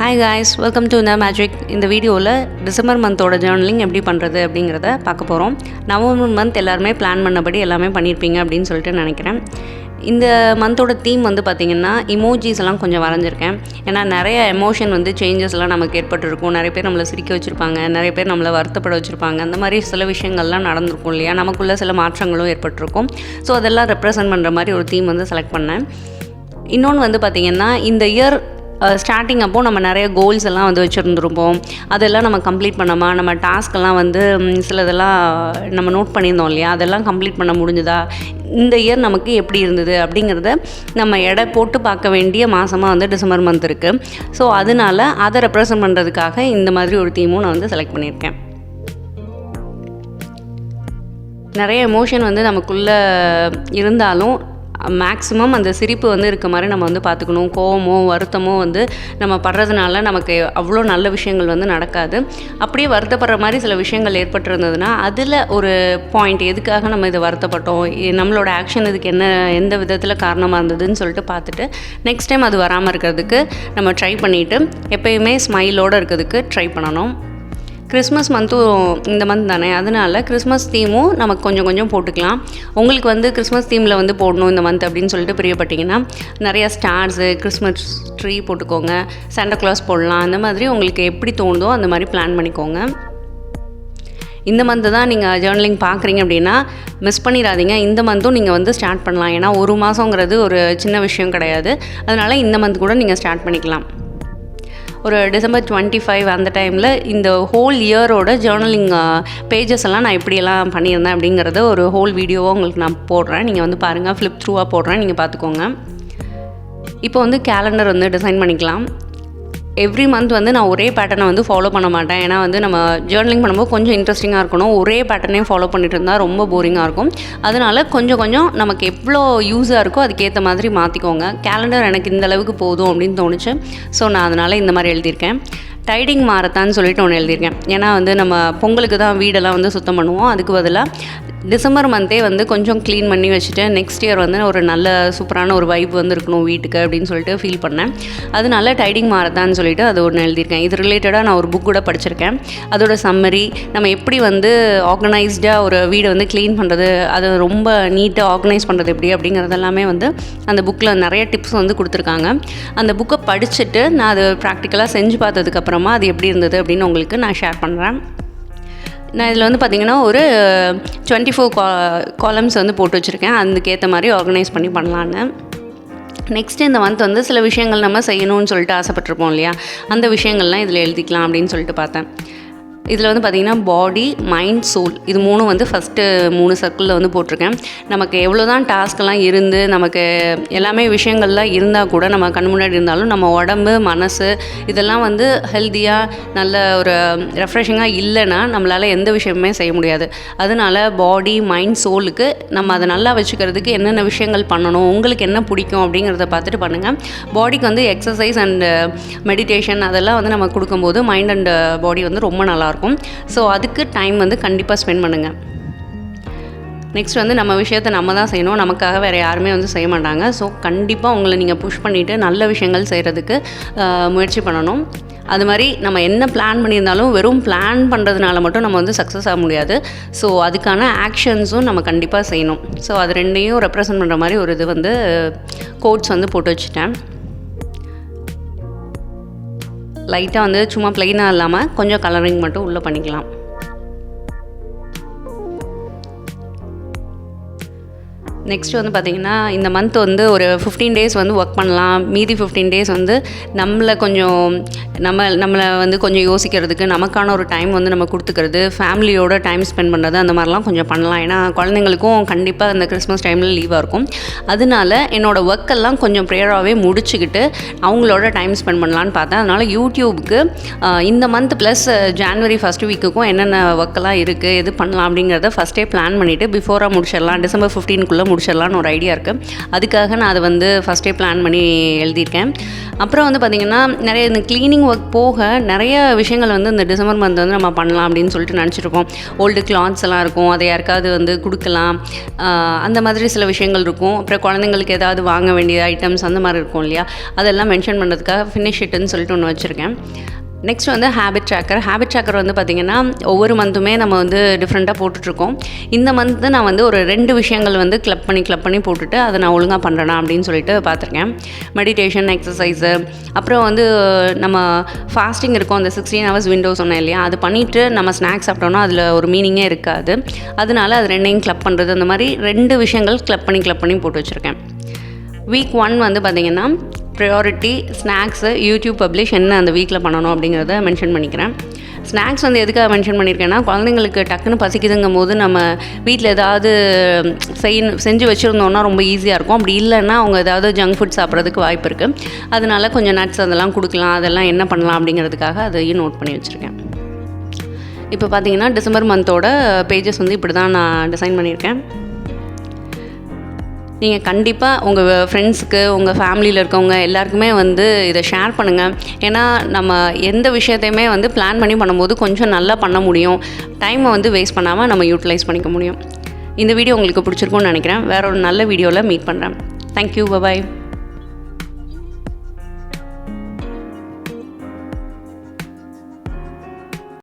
Hi guys, welcome to the Magic. இந்த வீடியோவில் December மந்தோட journaling எப்படி பண்ணுறது அப்படிங்கிறத பார்க்க போகிறோம். நவம்பர் மந்த் எல்லாருமே பிளான் பண்ணபடி எல்லாமே பண்ணியிருப்பீங்க அப்படின்னு சொல்லிட்டு நினைக்கிறேன். இந்த மந்தோட தீம் வந்து பார்த்திங்கன்னா இமோஜிஸ் எல்லாம் கொஞ்சம் வரைஞ்சிருக்கேன். ஏன்னா நிறைய எமோஷன் வந்து சேஞ்சஸ்லாம் நமக்கு ஏற்பட்டுருக்கும். நிறைய பேர் நம்மளை சிரிக்க வச்சுருப்பாங்க, நிறைய பேர் நம்மளை வருத்தப்பட வச்சுருப்பாங்க. அந்த மாதிரி சில விஷயங்கள்லாம் நடந்திருக்கும் இல்லையா, நமக்குள்ளே சில மாற்றங்களும் ஏற்பட்டிருக்கும். ஸோ அதெல்லாம் ரெப்ரசன்ட் பண்ணுற மாதிரி ஒரு தீம் வந்து செலக்ட் பண்ணேன். இன்னொன்று வந்து பார்த்திங்கன்னா இந்த இயர் ஸ்டார்டிங் அப்போது நம்ம நிறைய கோல்ஸ் எல்லாம் வந்து வச்சுருந்துருப்போம். அதெல்லாம் நம்ம கம்ப்ளீட் பண்ணாமல் நம்ம டாஸ்க்கெல்லாம் வந்து சிலதெல்லாம் நம்ம நோட் பண்ணியிருந்தோம் இல்லையா, அதெல்லாம் கம்ப்ளீட் பண்ண முடிஞ்சுதா, இந்த இயர் நமக்கு எப்படி இருந்தது அப்படிங்கிறத நம்ம எடை போட்டு பார்க்க வேண்டிய மாதமாக வந்து டிசம்பர் மந்த் இருக்குது. ஸோ அதனால் அதை ரெப்ரசன்ட் பண்ணுறதுக்காக இந்த மாதிரி ஒரு தீமும் நான் வந்து செலக்ட் பண்ணியிருக்கேன். நிறைய எமோஷன் வந்து நமக்குள்ளே இருந்தாலும் மேக்ஸிமம் அந்த சிரிப்பு வந்து இருக்க மாதிரி நம்ம வந்து பார்த்துக்கணும். கோவமோ வருத்தமோ வந்து நம்ம படுறதுனால நமக்கு அவ்வளோ நல்ல விஷயங்கள் வந்து நடக்காது. அப்படியே வருத்தப்படுற மாதிரி சில விஷயங்கள் ஏற்பட்டிருந்ததுன்னா அதில் ஒரு பாயிண்ட், எதுக்காக நம்ம இதை வருத்தப்பட்டோம், நம்மளோட ஆக்ஷன் இதுக்கு என்ன, எந்த விதத்தில் காரணமாக இருந்ததுன்னு சொல்லிட்டு பார்த்துட்டு நெக்ஸ்ட் டைம் அது வராமல் இருக்கிறதுக்கு நம்ம ட்ரை பண்ணிவிட்டு எப்போயுமே ஸ்மைலோடு இருக்கிறதுக்கு ட்ரை பண்ணணும். கிறிஸ்மஸ் மந்த்தும் இந்த மந்த் தானே, அதனால் கிறிஸ்மஸ் தீமும் நமக்கு கொஞ்சம் கொஞ்சம் போட்டுக்கலாம். உங்களுக்கு வந்து கிறிஸ்மஸ் தீமில் வந்து போடணும் இந்த மந்த் அப்படின்னு சொல்லிட்டு பிரியப்பட்டிங்கன்னா நிறையா ஸ்டார்ஸு, கிறிஸ்மஸ் ட்ரீ போட்டுக்கோங்க, சாண்டா கிளாஸ் போடலாம். அந்த மாதிரி உங்களுக்கு எப்படி தோணுதோ அந்த மாதிரி பிளான் பண்ணிக்கோங்க. இந்த மந்த்து தான் நீங்கள் ஜேர்னலிங் பார்க்குறீங்க அப்படின்னா மிஸ் பண்ணிடாதீங்க. இந்த மந்த்தும் நீங்கள் வந்து ஸ்டார்ட் பண்ணலாம். ஏன்னா ஒரு மாதங்கிறது ஒரு சின்ன விஷயம் கிடையாது. அதனால் இந்த மந்த் கூட நீங்கள் ஸ்டார்ட் பண்ணிக்கலாம். ஒரு டிசம்பர் 25 அந்த டைமில் இந்த ஹோல் இயரோட ஜேர்னலிங் பேஜஸ் எல்லாம் நான் எப்படியெல்லாம் பண்ணியிருந்தேன் அப்படிங்கிறத ஒரு ஹோல் வீடியோவாக உங்களுக்கு நான் போடுறேன். நீங்கள் வந்து பாருங்கள், ஃப்ளிப் த்ரூவாக போடுறேன், நீங்கள் பார்த்துக்கோங்க. இப்போ வந்து கேலண்டர் வந்து டிசைன் பண்ணிக்கலாம். எவ்ரி மந்த் வந்து நான் ஒரே பேட்டர்னை வந்து ஃபாலோ பண்ண மாட்டேன். ஏன்னா வந்து நம்ம ஜேர்னலிங் பண்ணும்போது கொஞ்சம் இன்ட்ரெஸ்டிங்காக இருக்கணும். ஒரே பேட்டர்னே ஃபாலோ பண்ணிட்டு இருந்தால் ரொம்ப போரிங்காக இருக்கும். அதனால் கொஞ்சம் கொஞ்சம் நமக்கு எவ்வளோ யூஸாக இருக்கோ அதுக்கேற்ற மாதிரி மாற்றிக்கோங்க. கேலண்டர் எனக்கு இந்த அளவுக்கு போதும் அப்படின்னு தோணுச்சு. ஸோ நான் அதனால் இந்த மாதிரி எழுதியிருக்கேன். டைடிங் மாரத்தான்னு சொல்லிட்டு ஒன்று எழுதியிருக்கேன். ஏன்னா வந்து நம்ம பொங்கலுக்கு தான் வீடெல்லாம் வந்து சுத்தம் பண்ணுவோம். அதுக்கு பதிலாக டிசம்பர் மந்த்தே வந்து கொஞ்சம் க்ளீன் பண்ணி வச்சுட்டு நெக்ஸ்ட் இயர் வந்து ஒரு நல்ல சூப்பரான ஒரு வைப் வந்து இருக்கணும் வீட்டுக்கு அப்படின்னு சொல்லிட்டு ஃபீல் பண்ணேன். அதனால டைடிங் மாரத்தான்னு சொல்லிட்டு அது ஒன்று எழுதியிருக்கேன். இது ரிலேட்டடாக நான் ஒரு புக் கூட படிச்சிருக்கேன். அதோட சம்மரி, நம்ம எப்படி வந்து ஆர்கனைஸ்டாக ஒரு வீடை வந்து க்ளீன் பண்ணுறது, அதை ரொம்ப நீட்டாக ஆர்கனைஸ் பண்ணுறது எப்படி அப்படிங்கிறதெல்லாமே வந்து அந்த புக்கில் நிறைய டிப்ஸ் வந்து கொடுத்துருக்காங்க. அந்த புக்கை படிச்சுட்டு நான் அது ப்ராக்டிக்கலாக செஞ்சு பார்த்ததுக்கப்புறமா அது எப்படி இருந்தது அப்படின்னு உங்களுக்கு நான் ஷேர் பண்ணுறேன். நான் இதில் வந்து பார்த்திங்கன்னா ஒரு 24 காலம்ஸ் வந்து போட்டு வச்சுருக்கேன். அதுக்கேற்ற மாதிரி ஆர்கனைஸ் பண்ணி பண்ணலான்னு. நெக்ஸ்ட்டு இந்த மந்த் வந்து சில விஷயங்கள் நம்ம செய்யணும்னு சொல்லிட்டு ஆசைப்பட்டிருப்போம் இல்லையா, அந்த விஷயங்கள்லாம் இதில் எழுதிக்கலாம் அப்படின்னு சொல்லிட்டு பார்த்தேன். இதில் வந்து பார்த்திங்கன்னா பாடி, மைண்ட், சோல், இது மூணும் வந்து ஃபஸ்ட்டு 3 சர்க்கிளில் வந்து போட்டிருக்கேன். நமக்கு எவ்வளோ தான் டாஸ்க்கெல்லாம் இருந்து நமக்கு எல்லாமே விஷயங்கள்லாம் இருந்தால் கூட நம்ம கண் முன்னாடி இருந்தாலும் நம்ம உடம்பு, மனசு இதெல்லாம் வந்து ஹெல்த்தியாக நல்ல ஒரு ரெஃப்ரெஷிங்காக இல்லைன்னா நம்மளால் எந்த விஷயமுமே செய்ய முடியாது. அதனால பாடி, மைண்ட், சோலுக்கு நம்ம அதை நல்லா வச்சுக்கிறதுக்கு என்னென்ன விஷயங்கள் பண்ணணும், உங்களுக்கு என்ன பிடிக்கும் அப்படிங்கிறத பார்த்துட்டு பண்ணுங்கள். பாடிக்கு வந்து எக்ஸசைஸ் அண்ட் மெடிடேஷன் அதெல்லாம் வந்து நம்ம கொடுக்கும்போது மைண்ட் அண்ட் பாடி வந்து ரொம்ப நல்லாயிருக்கும். ஸோ அதுக்கு டைம் வந்து கண்டிப்பாக ஸ்பெண்ட் பண்ணுங்கள். நெக்ஸ்ட் வந்து நம்ம விஷயத்தை நம்ம தான் செய்யணும், நமக்காக வேறு யாருமே வந்து செய்ய மாட்டாங்க. ஸோ கண்டிப்பாக உங்களை நீங்கள் புஷ் பண்ணிவிட்டு நல்ல விஷயங்கள் செய்கிறதுக்கு முயற்சி பண்ணணும். அது மாதிரி நம்ம என்ன பிளான் பண்ணியிருந்தாலும் வெறும் பிளான் பண்ணுறதுனால மட்டும் நம்ம வந்து சக்ஸஸ் ஆக முடியாது. ஸோ அதுக்கான ஆக்ஷன்ஸும் நம்ம கண்டிப்பாக செய்யணும். ஸோ அது ரெண்டையும் ரெப்ரசன்ட் பண்ணுற மாதிரி ஒரு இது வந்து கோட்ஸ் வந்து போட்டு வச்சுட்டேன். லைட்டாக வந்து சும்மா ப்ளைனாக இல்லாமல் கொஞ்சம் கலரிங் மட்டும் உள்ளே பண்ணிக்கலாம். நெக்ஸ்ட் வந்து பார்த்திங்கன்னா இந்த மந்த் வந்து ஒரு 15 டேஸ் வந்து ஒர்க் பண்ணலாம். மீதி 15 டேஸ் வந்து நம்மளை கொஞ்சம் நம்மளை வந்து கொஞ்சம் யோசிக்கிறதுக்கு நமக்கான ஒரு டைம் வந்து நம்ம கொடுத்துக்கிறது, ஃபேமிலியோட டைம் ஸ்பெண்ட் பண்ணுறது, அந்த மாதிரிலாம் கொஞ்சம் பண்ணலாம். ஏன்னா குழந்தைங்களுக்கும் கண்டிப்பாக இந்த கிறிஸ்மஸ் டைமில் லீவாக இருக்கும். அதனால என்னோடய ஒர்க்கெல்லாம் கொஞ்சம் ப்ரேயராகவே முடிச்சுக்கிட்டு அவங்களோட டைம் ஸ்பெண்ட் பண்ணலான்னு பார்த்தேன். அதனால் யூடியூபுக்கு இந்த மந்த் ப்ளஸ் ஜான்வரி ஃபஸ்ட் வீக்குக்கும் என்னென்ன ஒர்க்கெல்லாம் இருக்குது, எது பண்ணலாம் அப்படிங்கிறத ஃபஸ்ட்டே பிளான் பண்ணிவிட்டு பிஃபோராக முடிச்சிடலாம், டிசம்பர் 15க்குள்ளே முடிச்சிடலான்னு ஒரு ஐடியா இருக்குது. அதுக்காக நான் அதை வந்து ஃபஸ்ட்டே பிளான் பண்ணி எழுதியிருக்கேன். அப்புறம் வந்து பார்த்திங்கன்னா நிறைய இந்த க்ளீனிங் ஒர்க் போக நிறைய விஷயங்கள் வந்து இந்த டிசம்பர் மந்த் வந்து நம்ம பண்ணலாம் அப்படின்னு சொல்லிட்டு நினச்சிருப்போம். ஓல்டு கிளாத்ஸ் எல்லாம் இருக்கும், அதை யாருக்காவது வந்து கொடுக்கலாம், அந்த மாதிரி சில விஷயங்கள் இருக்கும். அப்புறம் குழந்தைங்களுக்கு ஏதாவது வாங்க வேண்டிய ஐட்டம்ஸ் அந்த மாதிரி இருக்கும் இல்லையா, அதெல்லாம் மென்ஷன் பண்ணுறதுக்காக ஃபினிஷ் இட்டுன்னு சொல்லிட்டு ஒன்று வச்சுருக்கேன். நெக்ஸ்ட் வந்து ஹேபிட் ட்ராக்கர் வந்து பார்த்திங்கன்னா ஒவ்வொரு மந்த்துமே நம்ம வந்து டிஃப்ரெண்ட்டாக போட்டுட்ருக்கோம். இந்த மந்த்து நான் வந்து ஒரு 2 விஷயங்கள் வந்து கிளப் பண்ணி போட்டுட்டு அதை நான் ஒழுங்காக பண்ணுறேனா அப்படின்னு சொல்லிட்டு பார்த்துருக்கேன். மெடிடேஷன், எக்ஸசைஸு, அப்புறம் வந்து நம்ம ஃபாஸ்டிங் இருக்கும், அந்த 16 hours விண்டோ சொன்னேன் இல்லையா, அது பண்ணிவிட்டு நம்ம ஸ்நாக்ஸ் சாப்பிட்டோன்னா அதில் ஒரு மீனிங்கே இருக்காது. அதனால அது 2ஐயும் கிளப் பண்ணுறது, அந்த மாதிரி 2 விஷயங்கள் கிளப் பண்ணி போட்டு வச்சுருக்கேன். வீக் 1 வந்து பார்த்திங்கன்னா ப்ரையாரிட்டி, ஸ்நாக்ஸு, யூடியூப் பப்ளிஷ் என்ன அந்த வீக்கில் பண்ணணும் அப்படிங்கிறத மென்ஷன் பண்ணிக்கிறேன். ஸ்நாக்ஸ் வந்து எதுக்காக மென்ஷன் பண்ணியிருக்கேன்னா, குழந்தைங்களுக்கு டக்குன்னு பசிக்குதுங்கும் போது நம்ம வீட்டில் ஏதாவது செஞ்சு வச்சுருந்தோன்னா ரொம்ப ஈஸியாக இருக்கும். அப்படி இல்லைன்னா அவங்க ஏதாவது ஜங்க் ஃபுட் சாப்பிட்றதுக்கு வாய்ப்பு இருக்குது. அதனால கொஞ்சம் நட்ஸ் அதெல்லாம் கொடுக்கலாம், அதெல்லாம் என்ன பண்ணலாம் அப்படிங்கிறதுக்காக அதையும் நோட் பண்ணி வச்சுருக்கேன். இப்போ பார்த்திங்கன்னா டிசம்பர் மந்தோட பேஜஸ் வந்து இப்படி தான் நான் டிசைன் பண்ணியிருக்கேன். நீங்கள் கண்டிப்பாக உங்கள் ஃப்ரெண்ட்ஸுக்கு, உங்கள் ஃபேமிலியில் இருக்கவங்க எல்லாருக்குமே வந்து இதை ஷேர் பண்ணுங்கள். ஏன்னா நம்ம எந்த விஷயத்தையுமே வந்து பிளான் பண்ணி பண்ணும்போது கொஞ்சம் நல்லா பண்ண முடியும். டைமை வந்து வேஸ்ட் பண்ணாமல் நம்ம யூட்டிலைஸ் பண்ணிக்க முடியும். இந்த வீடியோ உங்களுக்கு பிடிச்சிருக்கும்னு நினைக்கிறேன். வேற ஒரு நல்ல வீடியோவில் மீட் பண்ணுறேன். தேங்க்யூ, பாய்.